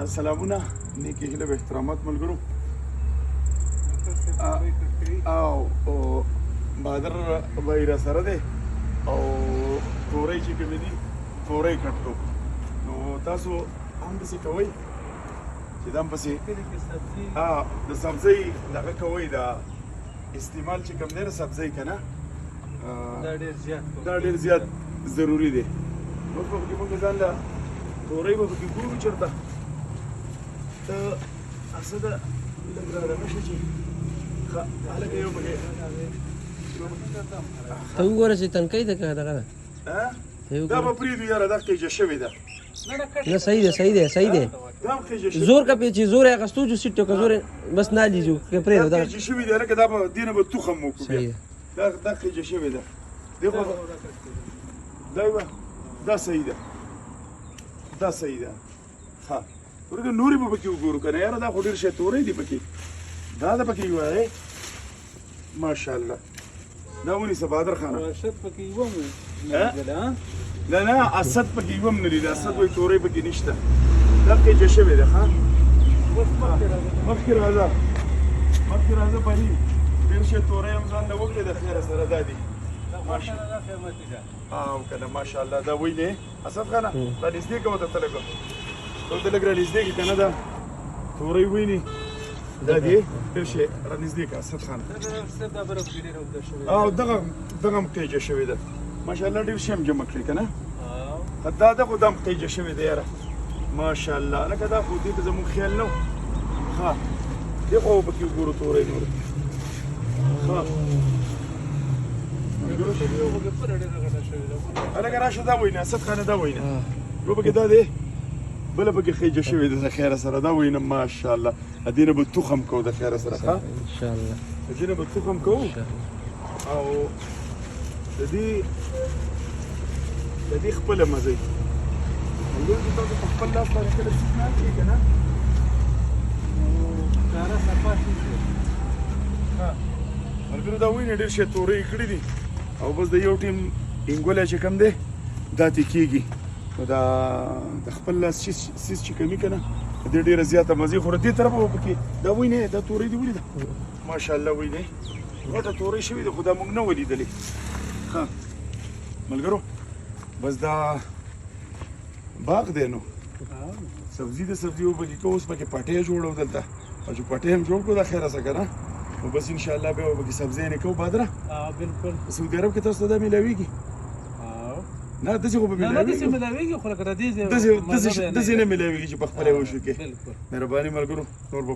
سلامونه نیکی هیله به احترامات ملګرو او بادر وای را سره دی او تورۍ چې کومې دي تورۍ کټ کړو نو تاسو هم داسې کوئ چې دا هم پسې د سبزۍ دغه کوئ د استعمال چې کوم دی د سبزۍ که نه دا ډېر زیات ضروري دی اوس به پکې مونږ ځان له تورۍ به پکې ګورو چېرته ته څه ده لږ رانه شه چې ښه هلکه یو پکې ته وګوره چې تنکۍ ده که دغه ده دا به پرېږدو یاره دا قیجه شوې ده نه صحیح ده صحیح ده صحیح ده دا هم قیجه شوې زور که پې چې زور یې اخیستو جو سیټ که زور بس نه لیجو که پرېږده دا قیجه شوې ده هلکه دا به دې نه به تخم وکړو بیا دا قیجه شوې ده دې خو دا صحیح ده دا صحیح ده ښه ورته نورې به پکې وګورو که نه یاره دا خو ډېر شی تورۍ دي پکې دا ده پکې وایې ماشاءالله دا ونیسه بهادر خانه نه نه اسد پکې یو هم نه دي د اسد وایي تورۍ پکې نشته دا قیجه شوې ده ښه مخکې راځه مخکې راځه پري ډېر شی تورۍ هم ځان له وکړې د خیره سره دا دي او که نه ماشاءالله دا ویلې اسد خانه دا نږدې که ورته ته لږ ورته لږ را نږدې کړي که نه دا تورۍ ویني دا دی ډېر شی را نږدې که اسد خانه او دغه هم قیجه شوې ده ماشاءالله ډېر شی هم جمع کړي که نه دا خو دا هم قیجه شوې ده یاره ماشاءالله لکه دا خو دې ته زموږ خیال نه و ښه دې خو پکې وګورو تورۍ نور ښه هلکه راشه دا وینه اسد خانه دا وینه یو پکې دا دی بله پکې خیجه شوې ده د خیره سره دا وینه ماشاءالله دې نه به تخم کوو د خیره سره ښه انشاءالله دې نه به تخم کوو او د دې خپله مزه یې یو چې تاسو په خپل لاس باندې کله سیخ نه اچوئ که نه ملګرو دا وینې ډېر شی تورۍ کړي دي او بس د یو ټیم انګولی چې کوم دی دا تې کېږي نو دا د خپل لاس سیس چې کمي که نه د دې ډېره زیاته مزې خو دې طرفه به پکې دا وینې دا تورۍ دې ولیده ماشاءالله وینې غټه تورۍ شوې ده خو دا موږ نه ولیدلې ښه ملګرو بس دا باغ دی نو سبزي د سبزي وبکې که اوس پکې پټی جوړو دلته او چې پټی هم جوړ کړو دا خیره څه که نه نو بس انشاءالله بیا به پکې سبزیانې کوو بادره بالکل په سعودي عرب کې تاسو ته دا میلاویږي نه داسې خو به میلاویږي خو لکه داسې نه میلاویږي چې په خپله وشو کې مهرباني ملګرو نور به